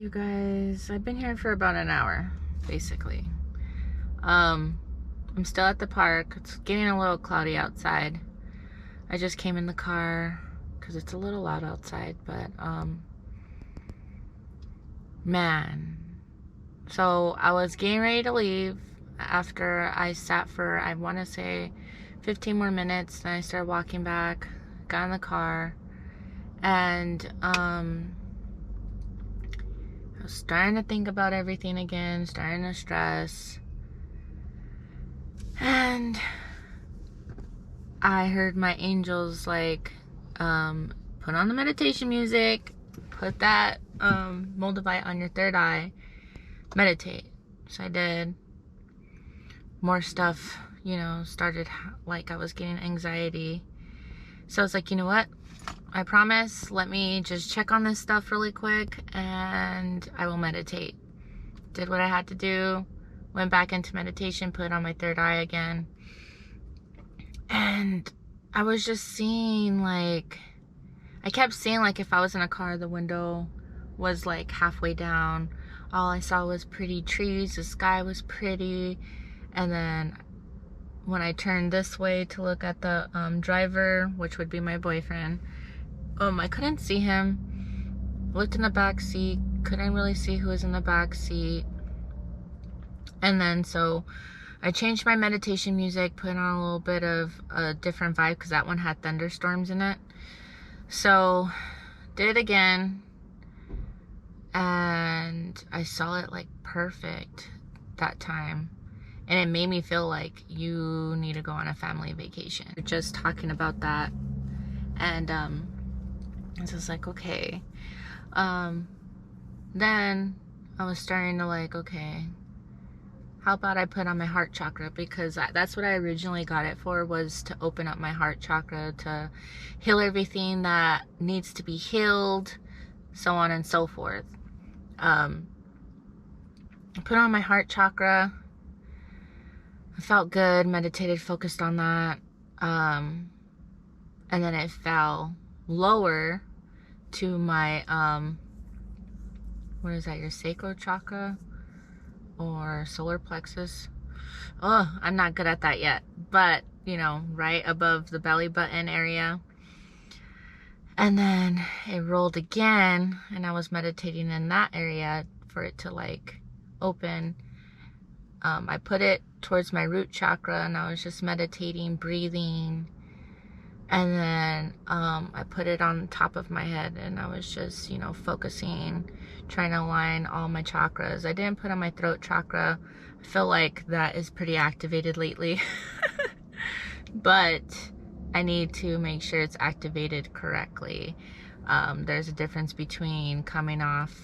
You guys, I've been here for about an hour, basically. I'm still at the park. It's getting a little cloudy outside. I just came in the car because it's a little loud outside, but man. So I was getting ready to leave after I sat for, I want to say 15 more minutes. Then I started walking back, got in the car, and I was starting to think about everything again, starting to stress. And I heard my angels like, put on the meditation music, put that Moldavite on your third eye, meditate. So I did. More stuff, started, like I was getting anxiety. So I was like, you know what? I promise, let me just check on this stuff really quick and I will meditate. Did what I had to do, went back into meditation, put on my third eye again. And I was just seeing I kept seeing if I was in a car, the window was like halfway down. All I saw was pretty trees, the sky was pretty. And then when I turned this way to look at the driver, which would be my boyfriend, I couldn't see him. Looked in the back seat, couldn't really see who was in the back seat. And then so I changed my meditation music, put on a little bit of a different vibe because that one had thunderstorms in it. So did it again, and I saw it perfect that time. And it made me feel like you need to go on a family vacation. Just talking about that. And I was like, okay. Then I was starting to okay, how about I put on my heart chakra? Because that's what I originally got it for, was to open up my heart chakra, to heal everything that needs to be healed, so on and so forth. I put on my heart chakra. I felt good, meditated, focused on that. And then it fell lower to my, what is that, your sacral chakra or solar plexus? Oh, I'm not good at that yet. But, right above the belly button area. And then it rolled again, and I was meditating in that area for it to open. I put it towards my root chakra, and I was just meditating, breathing. And then I put it on top of my head, and I was just, focusing, trying to align all my chakras. I didn't put on my throat chakra. I feel like that is pretty activated lately. But I need to make sure it's activated correctly. There's a difference between coming off,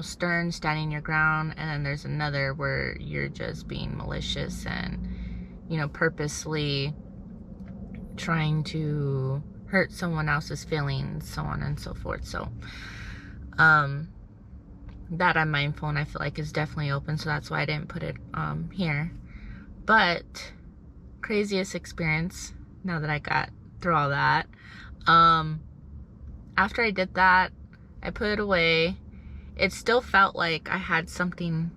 stern, standing your ground, and then there's another where you're just being malicious and, purposely trying to hurt someone else's feelings, so on and so forth. So that I'm mindful, and I feel like it's definitely open, so that's why I didn't put it here. But craziest experience, now that I got through all that, after I did that, I put it away. It still felt like I had something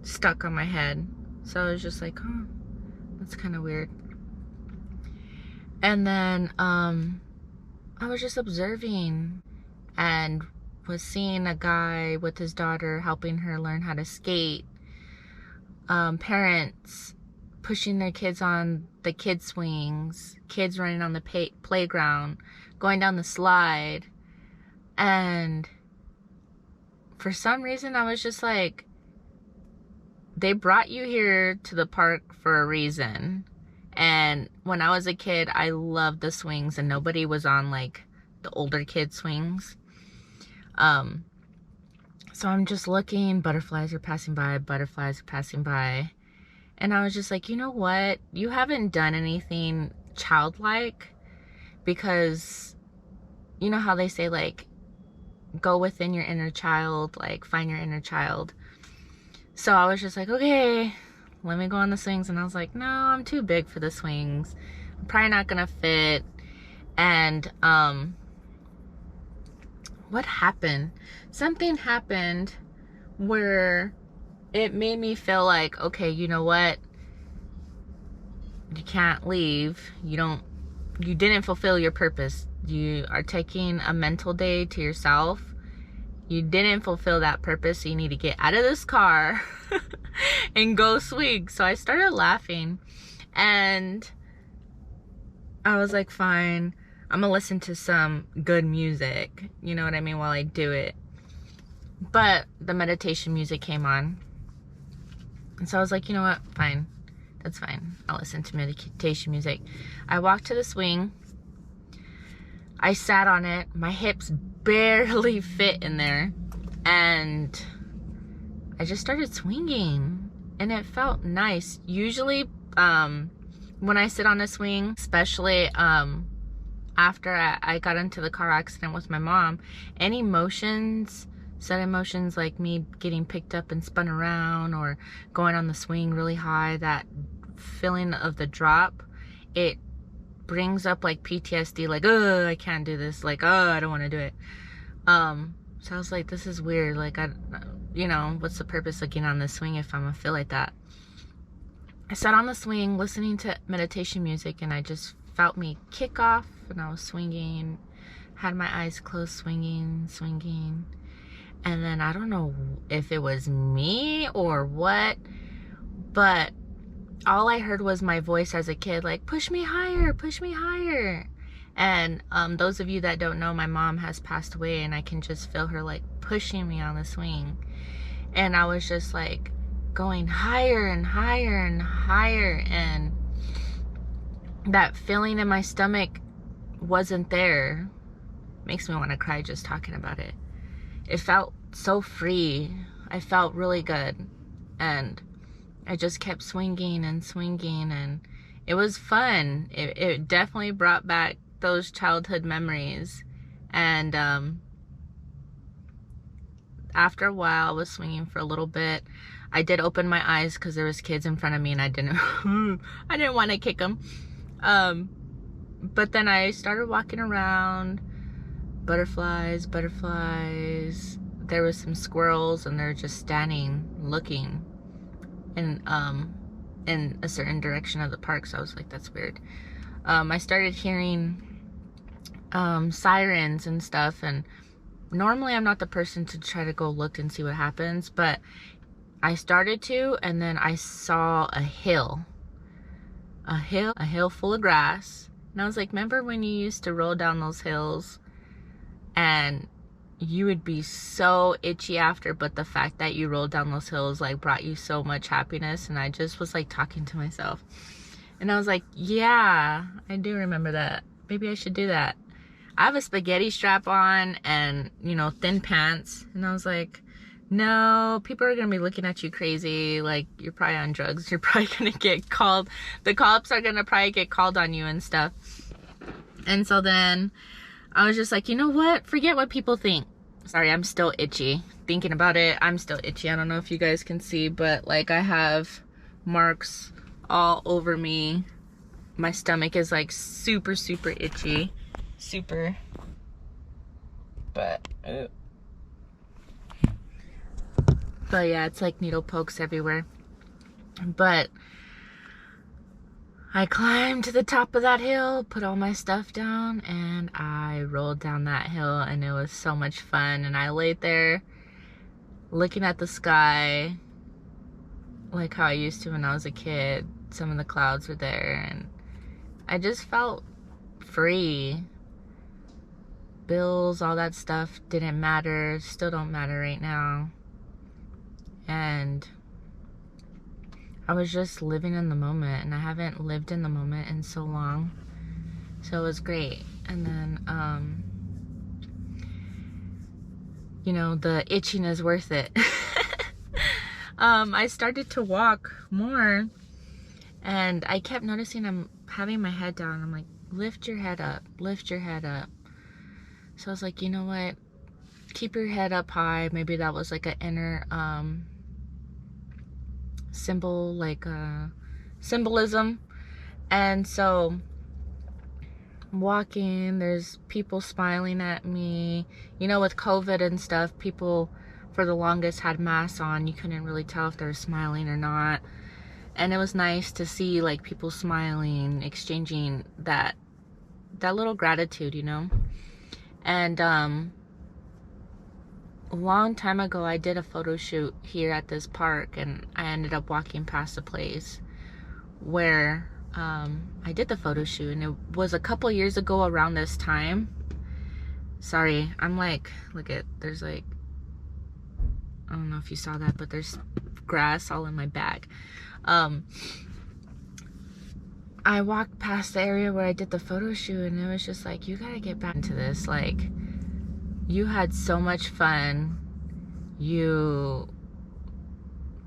stuck on my head, so I was just like, oh, that's kind of weird. And then I was just observing and was seeing a guy with his daughter helping her learn how to skate. Parents pushing their kids on the kid swings, kids running on the playground, going down the slide. And for some reason, I was just like, they brought you here to the park for a reason. And when I was a kid, I loved the swings, and nobody was on the older kid swings. So I'm just looking, butterflies are passing by, and I was just like, you know what, you haven't done anything childlike, because you know how they say go within your inner child, find your inner child. So I was just like, okay, let me go on the swings. And I was like, no, I'm too big for the swings. I'm probably not gonna fit. And what happened? Something happened where it made me feel like, okay, you know what? You can't leave. You didn't fulfill your purpose. You are taking a mental day to yourself. You didn't fulfill that purpose, so you need to get out of this car and go swing. So I started laughing, and I was like, fine, I'm gonna listen to some good music, you know what I mean, while I do it. But the meditation music came on, and so I was like, you know what, fine, that's fine, I'll listen to meditation music. I walked to the swing, I sat on it, my hips barely fit in there, and I just started swinging, and it felt nice. Usually when I sit on a swing, especially after I got into the car accident with my mom, any emotions, sudden emotions like me getting picked up and spun around, or going on the swing really high, that feeling of the drop, it brings up like PTSD, like, oh, I can't do this, like, oh, I don't want to do it. So I was like, this is weird, like, you know, what's the purpose of getting on this swing if I'm gonna feel like that? I sat on the swing listening to meditation music, and I just felt me kick off, and I was swinging, had my eyes closed, swinging, and then I don't know if it was me or what, but all I heard was my voice as a kid, like, push me higher, push me higher. And those of you that don't know, my mom has passed away, and I can just feel her like pushing me on the swing, and I was just like going higher and higher and higher, and that feeling in my stomach wasn't there. Makes me want to cry just talking about it. It felt so free. I felt really good, and I just kept swinging, and it was fun. It definitely brought back those childhood memories. And after a while, I was swinging for a little bit. I did open my eyes because there was kids in front of me, and I didn't I didn't want to kick them. But then I started walking around. Butterflies. There was some squirrels, and they're just standing looking in a certain direction of the park. So I was like, that's weird. I started hearing sirens and stuff, and normally I'm not the person to try to go look and see what happens, but I started to, and then I saw a hill full of grass, and I was like, remember when you used to roll down those hills and you would be so itchy after, but the fact that you rolled down those hills like brought you so much happiness? And I just was like talking to myself, and I was like, yeah, I do remember that. Maybe I should do that. I have a spaghetti strap on and, you know, thin pants, and I was like, no, people are gonna be looking at you crazy, like you're probably on drugs, you're probably gonna get called, the cops are gonna probably get called on you and stuff. And so then I was just like, you know what, forget what people think. Sorry, I'm still itchy thinking about it. I'm still itchy. I don't know if you guys can see, but like I have marks all over me. My stomach is like super itchy, super. But yeah, it's like needle pokes everywhere. But I climbed to the top of that hill, put all my stuff down, and I rolled down that hill, and it was so much fun. And I laid there looking at the sky like how I used to when I was a kid. Some of the clouds were there, and I just felt free. Bills, all that stuff didn't matter, still don't matter right now. And I was just living in the moment, and I haven't lived in the moment in so long, so it was great. And then you know, the itching is worth it. I started to walk more, and I kept noticing I'm having my head down. I'm like, lift your head up, lift your head up. So I was like, you know what, keep your head up high. Maybe that was like an inner symbol, like symbolism. And so walking, there's people smiling at me. You know, with COVID and stuff, people for the longest had masks on. You couldn't really tell if they were smiling or not. And it was nice to see like people smiling, exchanging that little gratitude, you know. And a long time ago, I did a photo shoot here at this park, and I ended up walking past the place where I did the photo shoot, and it was a couple years ago around this time. Sorry, I'm like, look at, there's like, I don't know if you saw that, but there's grass all in my bag. I walked past the area where I did the photo shoot, and it was just like, you gotta get back into this. Like, you had so much fun. You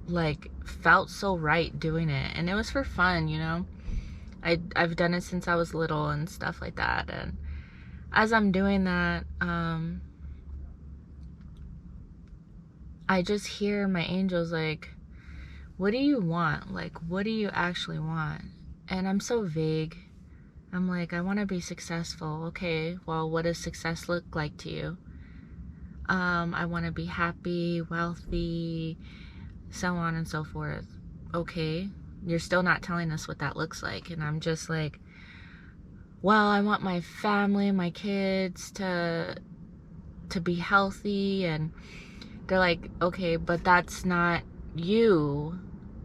like felt so right doing it, and it was for fun, you know. I've done it since I was little and stuff like that. And as I'm doing that, I just hear my angels like, what do you want? Like, what do you actually want? And I'm so vague. I'm like, I want to be successful. Okay, well, what does success look like to you? I want to be happy, wealthy, so on and so forth. Okay, you're still not telling us what that looks like. And I'm just like, well, I want my family, my kids to be healthy. And they're like, okay, but that's not you.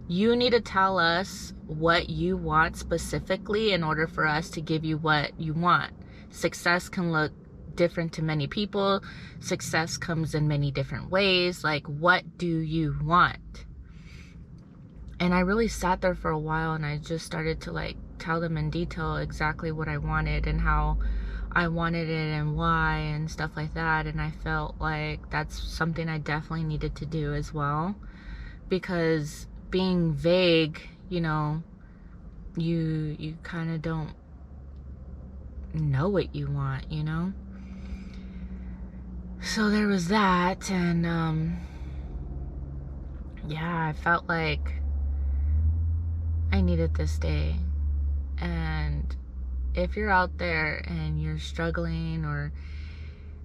You need to tell us what you want specifically in order for us to give you what you want. Success can look different to many people. Success comes in many different ways. Like, what do you want? And I really sat there for a while, and I just started to like tell them in detail exactly what I wanted and how I wanted it and why and stuff like that. And I felt like that's something I definitely needed to do as well, because being vague, you know, you kind of don't know what you want, you know. So there was that. And yeah, I felt like I needed this day. And if you're out there and you're struggling or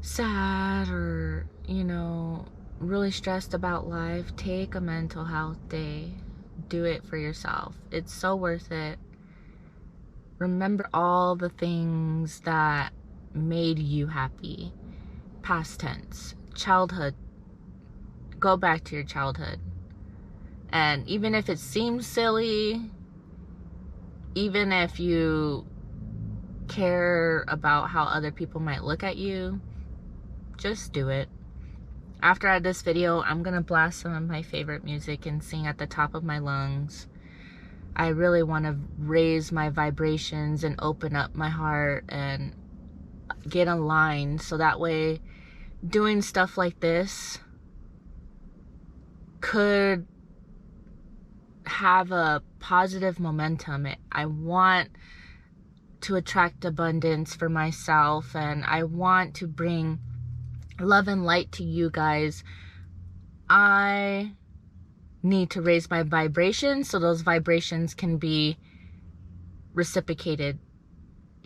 sad or, you know, really stressed about life, take a mental health day. Do it for yourself. It's so worth it. Remember all the things that made you happy. Past tense. Childhood. Go back to your childhood. And even if it seems silly, even if you care about how other people might look at you, just do it. After this video, I'm gonna blast some of my favorite music and sing at the top of my lungs. I really want to raise my vibrations and open up my heart and get aligned, so that way doing stuff like this could have a positive momentum. I want to attract abundance for myself, and I want to bring love and light to you guys. I need to raise my vibrations so those vibrations can be reciprocated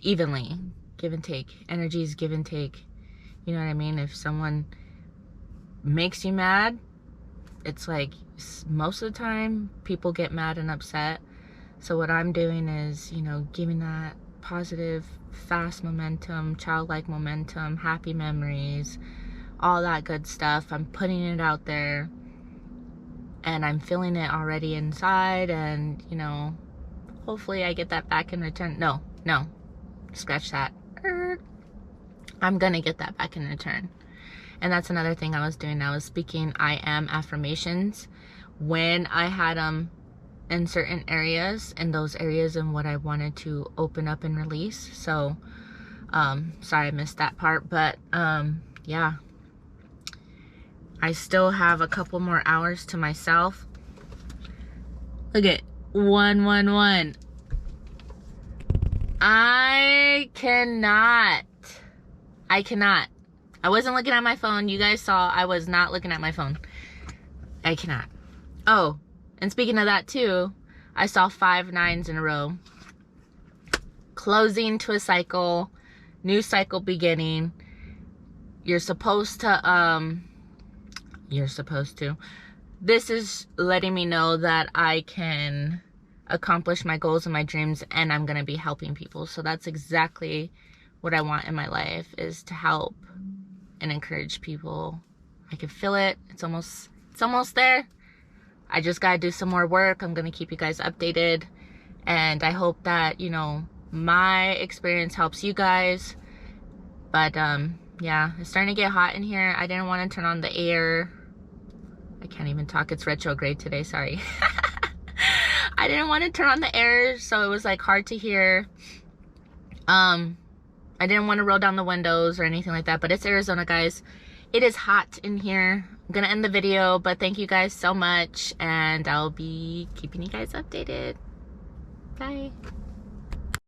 evenly. Give and take. Energy is give and take. You know what I mean? If someone makes you mad, it's like most of the time people get mad and upset. So what I'm doing is, you know, giving that positive, fast momentum, childlike momentum, happy memories, all that good stuff. I'm putting it out there, and I'm feeling it already inside, and, you know, hopefully I get that back in return. No, scratch that. I'm gonna get that back in return. And that's another thing I was doing. I was speaking I am affirmations when I had them in certain areas, in those areas, and what I wanted to open up and release. So sorry I missed that part, but yeah, I still have a couple more hours to myself. Look at 111. I cannot. I wasn't looking at my phone. You guys saw I was not looking at my phone. I cannot. Oh, and speaking of that too, I saw 5 9s in a row. Closing to a cycle. new cycle beginning. You're supposed to, this is letting me know that I can accomplish my goals and my dreams, and I'm going to be helping people. So that's exactly what I want in my life, is to help and encourage people. I can feel it. It's almost there. I just got to do some more work. I'm going to keep you guys updated. And I hope that, you know, my experience helps you guys. But, yeah, it's starting to get hot in here. I didn't want to turn on the air. I can't even talk. It's retrograde today. Sorry. I didn't want to turn on the air, so it was like hard to hear. I didn't want to roll down the windows or anything like that, but it's Arizona, guys. It is hot in here. I'm gonna end the video, but thank you guys so much, and I'll be keeping you guys updated. Bye.